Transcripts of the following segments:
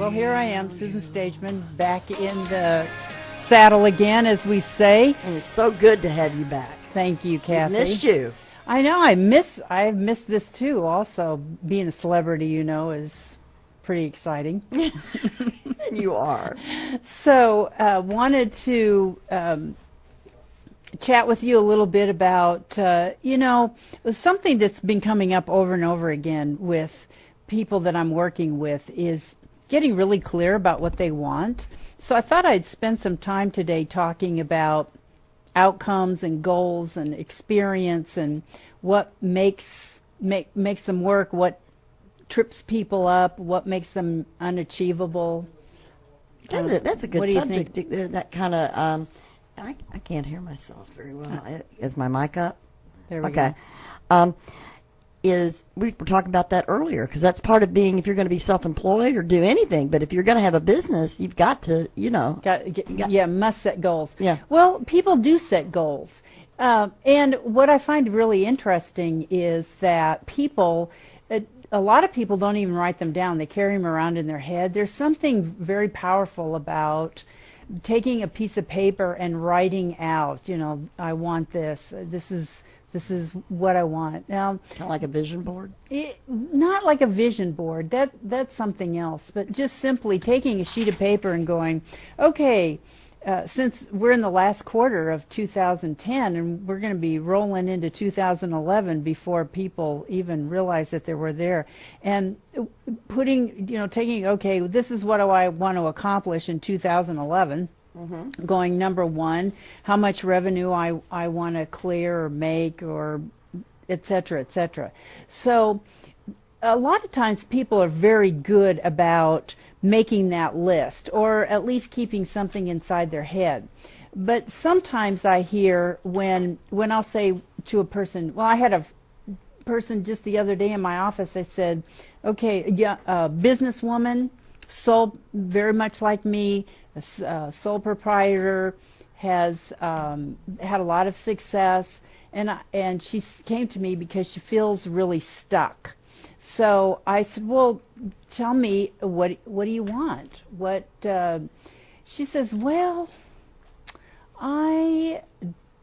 Well, here I am, Susan Stageman, back in the saddle again, as we say. And it's so good to have you back. Thank you, Kathy. We missed you. I know. I've missed this too. Also, being a celebrity, you know, is pretty exciting. And you are. So, wanted to chat with you a little bit about, something that's been coming up over and over again with people that I'm working with is getting really clear about what they want. So I thought I'd spend some time today talking about outcomes and goals and experience and what makes them work, what trips people up, what makes them unachievable. That's a good subject. Think? That kind of, I can't hear myself very well. Is my mic up? There we go. We were talking about that earlier, because that's part of being, if you're going to be self-employed or do anything, but if you're going to have a business, you've got to, must set goals. Yeah. Well, people do set goals. And what I find really interesting is that people, a lot of people don't even write them down. They carry them around in their head. There's something very powerful about taking a piece of paper and writing out, I want this. This is what I want. Now, kind of like a vision board? Not like a vision board. That's something else. But just simply taking a sheet of paper and going, okay, since we're in the last quarter of 2010 and we're going to be rolling into 2011 before people even realize that they were there, and taking, okay, this is what I want to accomplish in 2011. Mm-hmm. Going number one, how much revenue I want to clear or make, or et cetera, et cetera. So a lot of times people are very good about making that list, or at least keeping something inside their head. But sometimes I hear when I'll say to a person, well, I had a person just the other day in my office, I said, okay, a businesswoman, very much like me, a sole proprietor, has had a lot of success, and she came to me because she feels really stuck. So I said, well, tell me, what do you want? She says, well, I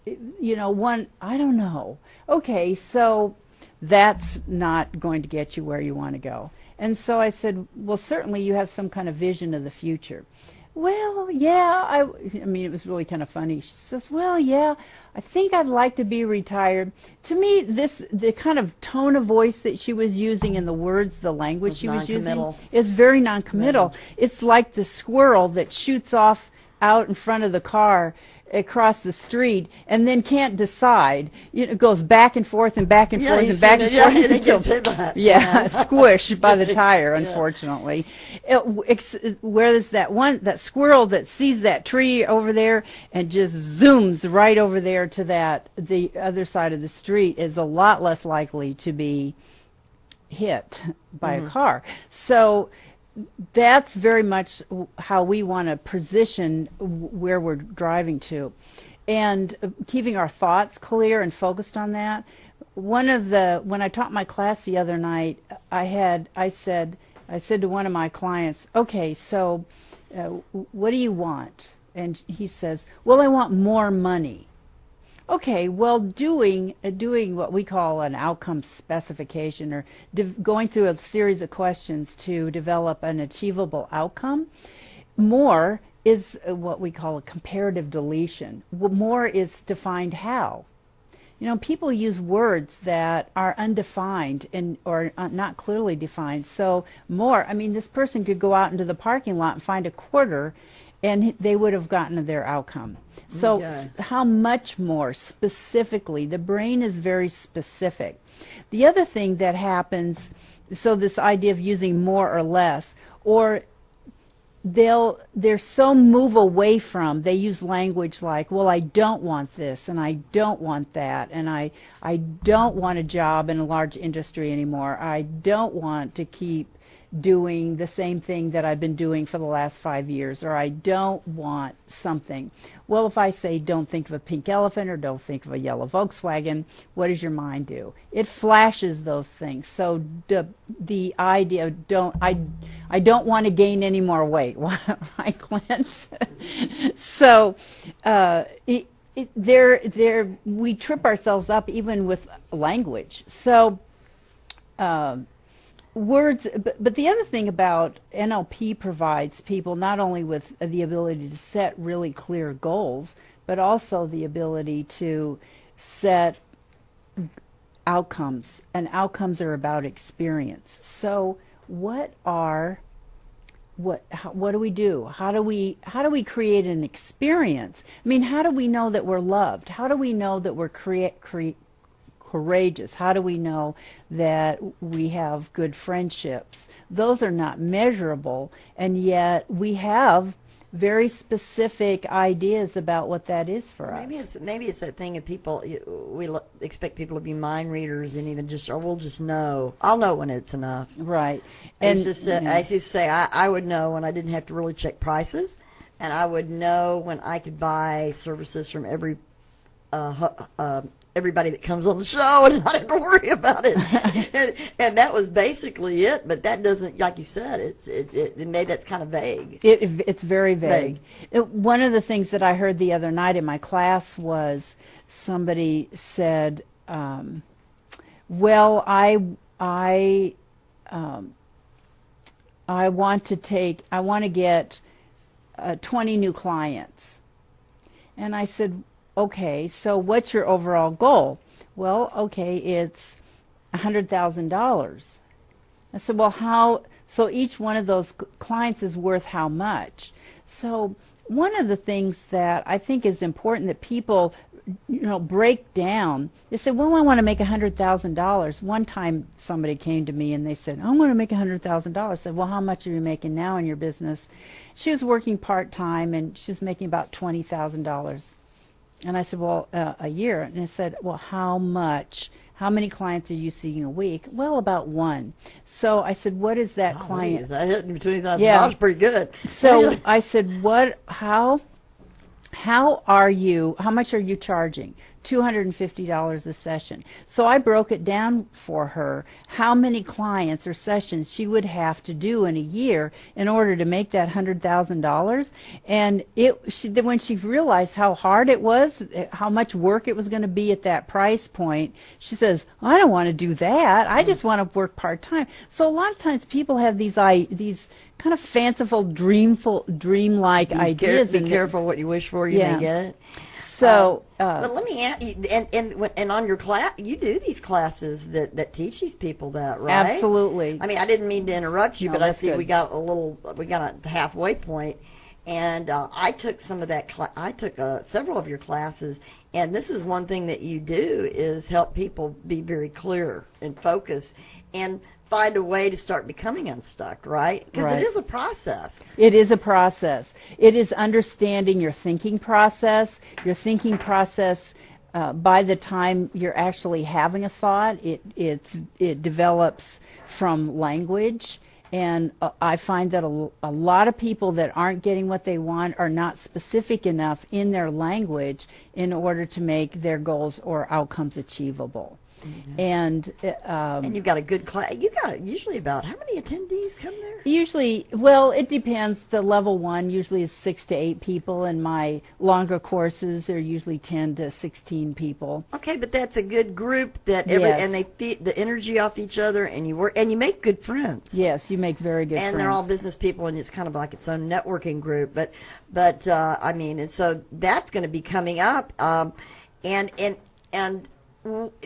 don't know. Okay, so that's not going to get you where you want to go. And so I said, well, certainly you have some kind of vision of the future. Well, yeah, I mean, it was really kind of funny. She says, well, yeah, I think I'd like to be retired. To me, the kind of tone of voice that she was using and the words, the language she was using is very non-committal. It's like the squirrel that shoots off out in front of the car across the street and then can't decide. It goes back and forth and back and forth and back and forth until squished by the tire, unfortunately. Whereas that squirrel that sees that tree over there and just zooms right over there to the other side of the street is a lot less likely to be hit by a car. So that's very much how we want to position where we're driving to, and keeping our thoughts clear and focused on that. When I taught my class the other night, I said to one of my clients, okay, so what do you want? And he says, well, I want more money. Okay, well, doing what we call an outcome specification, or going through a series of questions to develop an achievable outcome, more is what we call a comparative deletion. More is defined how. People use words that are undefined or not clearly defined. So more, this person could go out into the parking lot and find a quarter, and they would have gotten their outcome. So how much more specifically? The brain is very specific. The other thing that happens, so this idea of using more or less, or they're so move away from, they use language like, well, I don't want this, and I don't want that, and I don't want a job in a large industry anymore. I don't want to keep doing the same thing that I've been doing for the last 5 years, or I don't want something. Well, if I say don't think of a pink elephant or don't think of a yellow Volkswagen, what does your mind do? It flashes those things. So the idea of I don't want to gain any more weight, right, Clint? So we trip ourselves up even with language. So words, but the other thing about NLP provides people not only with the ability to set really clear goals, but also the ability to set outcomes, and outcomes are about experience. So what do we do? How do we create an experience? I mean, how do we know that we're loved? How do we know that we're courageous? How do we know that we have good friendships? Those are not measurable, and yet we have very specific ideas about what that is for us. Maybe it's that thing of people, expect people to be mind readers and even just, or we'll just know. I'll know when it's enough. Right. And I just say I would know when I didn't have to really check prices, and I would know when I could buy services from everybody that comes on the show and not have to worry about it. and that was basically it, but that doesn't, like you said, maybe that's kind of vague. It's very vague. One of the things that I heard the other night in my class was somebody said, well, I want to get 20 new clients. And I said, okay, so what's your overall goal? Well, okay, it's $100,000. I said, well, so each one of those clients is worth how much? So one of the things that I think is important that people, break down, they say, well, I want to make $100,000. One time somebody came to me and they said, I want to make $100,000. I said, well, how much are you making now in your business? She was working part-time and she was making about $20,000. And I said, well, a year. And I said, well, how many clients are you seeing a week? Well, about one. So I said, what is that client? That hit $20,000 is pretty good. So I said, how much are you charging? $250 a session. So I broke it down for her how many clients or sessions she would have to do in a year in order to make that $100,000. And when she realized how hard it was, how much work it was going to be at that price point, she says, I don't want to do that. I just want to work part-time. So a lot of times people have these kind of fanciful, dreamlike ideas. Be careful what you wish for, you may get it. So, but let me ask you, and on your class, you do these classes that teach these people that, right? Absolutely. I mean, I didn't mean to interrupt you, No, but I see good. we got a halfway point, and I took some of that. I took several of your classes, and this is one thing that you do is help people be very clear and focused, and find a way to start becoming unstuck, right? Because it is a process. It is a process. It is understanding your thinking process. Your thinking process, by the time you're actually having a thought, it develops from language. And I find that a lot of people that aren't getting what they want are not specific enough in their language in order to make their goals or outcomes achievable. Mm-hmm. And you've got a good class. You got usually about how many attendees come there? Usually, well, it depends. The level one usually is 6 to 8 people, and my longer courses are usually 10 to 16 people. Okay, but that's a good group and they feed the energy off each other, and you work and you make good friends. Yes, you make very good friends. And they're all business people, and it's kind of like its own networking group. But I mean, and so that's going to be coming up, and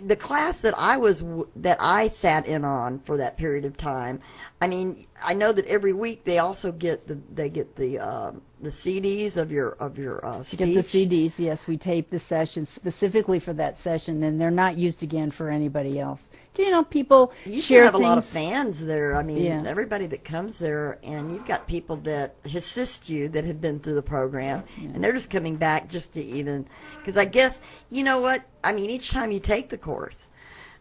the class that I sat in on for that period of time, I mean, I know that every week they also get the CDs of your speech. Get the CDs, yes. We tape the sessions specifically for that session, and they're not used again for anybody else. People you share have things. a lot of fans there. I mean, everybody that comes there, and you've got people that assist you that have been through the program, and they're just coming back just to even, because I guess, you know what, I mean, each time you take the course,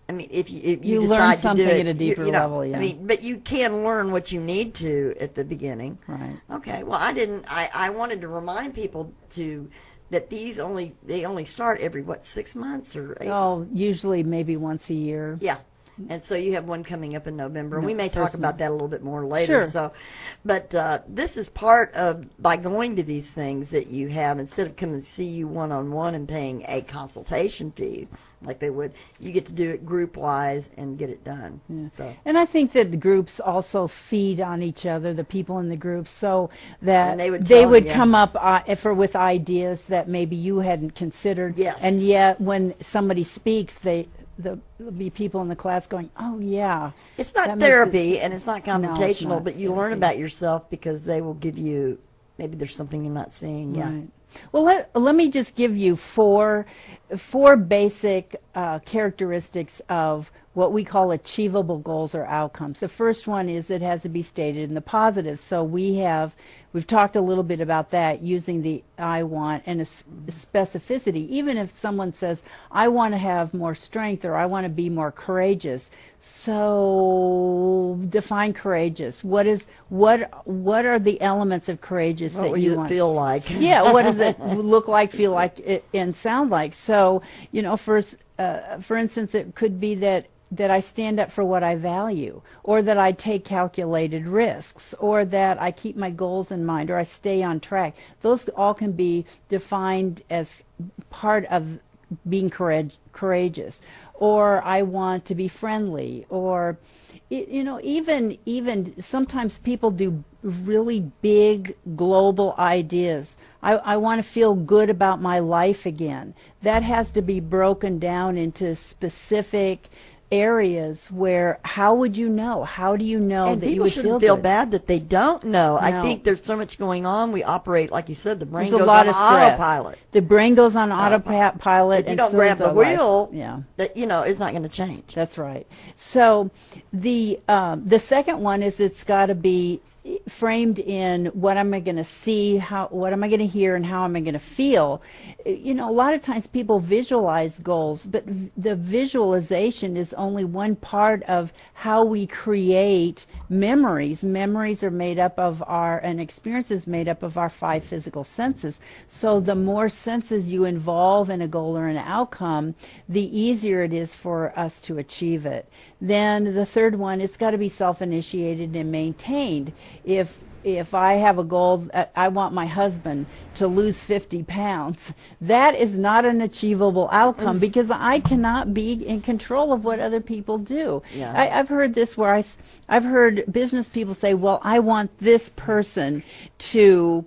I mean, if you learn decide to do something it at a deeper you know, level, yeah. I mean, but you can learn what you need to at the beginning. Right. Okay. Well, I wanted to remind people that they only start every 6 months or 8? Oh, usually maybe once a year. Yeah. And so you have one coming up in November, and No, we may talk first about that a little bit more later. Sure. So, but this is part of, by going to these things that you have, instead of coming to see you one-on-one and paying a consultation fee like they would, you get to do it group-wise and get it done. Yeah. So, and I think that the groups also feed on each other, the people in the groups, so that And they would they tell would you. come up with ideas that maybe you hadn't considered. Yes. And yet when somebody speaks, there'll be people in the class going, oh, yeah. it's that not makes therapy, it- and it's not No, it's confrontational, not but you learn therapy. about yourself because they will give you, maybe there's something you're not seeing. Yeah. Right. Well, let me just give you four basic characteristics of what we call achievable goals or outcomes. The first one is it has to be stated in the positive. So we've talked a little bit about that, using the I want and a specificity. Even if someone says, I want to have more strength or I want to be more courageous. So define courageous. What are the elements of courageous What that will you you want? feel like? Yeah, what does it look like, feel like, and sound like? So, for instance, it could be that I stand up for what I value, or that I take calculated risks, or that I keep my goals in mind, or I stay on track. Those all can be defined as part of being courageous. Or I want to be friendly, or even sometimes people do really big global ideas. I want to feel good about my life again. That has to be broken down into specific areas where, how would you know? How do you know And that you people would shouldn't feel feel good? bad that they don't know. I No. think there's so much going on. We operate, like you said, the brain There's a goes lot on of stress. autopilot. The brain goes on autopilot. If you and don't so grab does the our life. wheel, Yeah. that it's not going to change. That's right. So the second one is it's got to be framed in what am I going to see, what am I going to hear, and how am I going to feel. A lot of times people visualize goals, but the visualization is only one part of how we create memories. Memories are made up of and experiences made up of our 5 physical senses. So the more senses you involve in a goal or an outcome, the easier it is for us to achieve it. Then the third one, it's got to be self-initiated and maintained. If I have a goal, I want my husband to lose 50 pounds, that is not an achievable outcome because I cannot be in control of what other people do. Yeah. I've heard this where I've heard business people say, well, I want this person to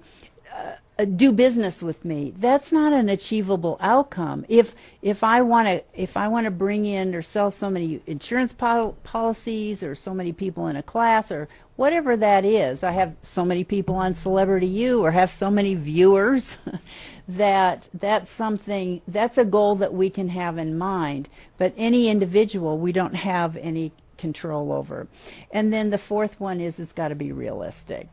do business with me. That's not an achievable outcome. If I want to bring in or sell so many insurance policies, or so many people in a class, or whatever that is, I have so many people on Celebrity You, or have so many viewers, that's a goal that we can have in mind. But any individual, we don't have any control over. And then the fourth one is it's got to be realistic.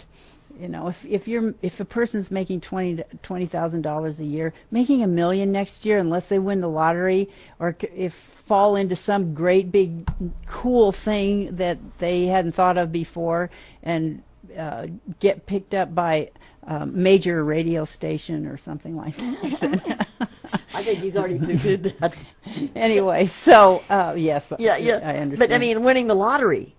If a person's making $20,000 a year, making $1 million next year, unless they win the lottery or fall into some great big cool thing that they hadn't thought of before, and get picked up by a major radio station or something like that. I think he's already did that. Anyway, so yes, Yeah. I understand. But I mean, winning the lottery.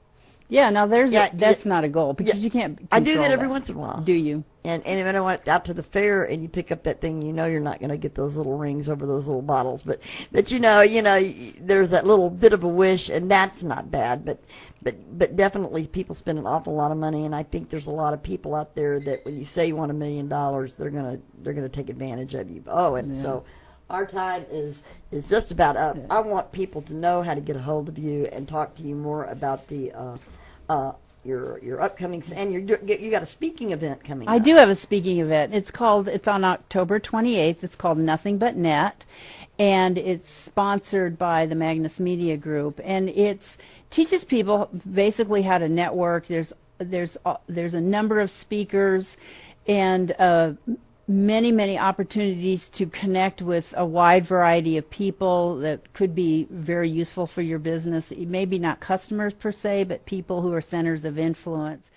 Yeah, now that's Yeah, not a goal because you can't. I do control that every once in a while. Do you? And when I went out to the fair and you pick up that thing, you're not going to get those little rings over those little bottles. But there's that little bit of a wish, and that's not bad. But definitely people spend an awful lot of money, and I think there's a lot of people out there that when you say you want $1 million, they're gonna take advantage of you. So our time is just about up. Yeah. I want people to know how to get a hold of you and talk to you more about the your upcoming, and you got a speaking event coming up. I do have a speaking event. It's on October 28th. It's called Nothing But Net, and it's sponsored by the Magnus Media Group, and it teaches people basically how to network. There's a number of speakers, and many, many opportunities to connect with a wide variety of people that could be very useful for your business. Maybe not customers per se, but people who are centers of influence.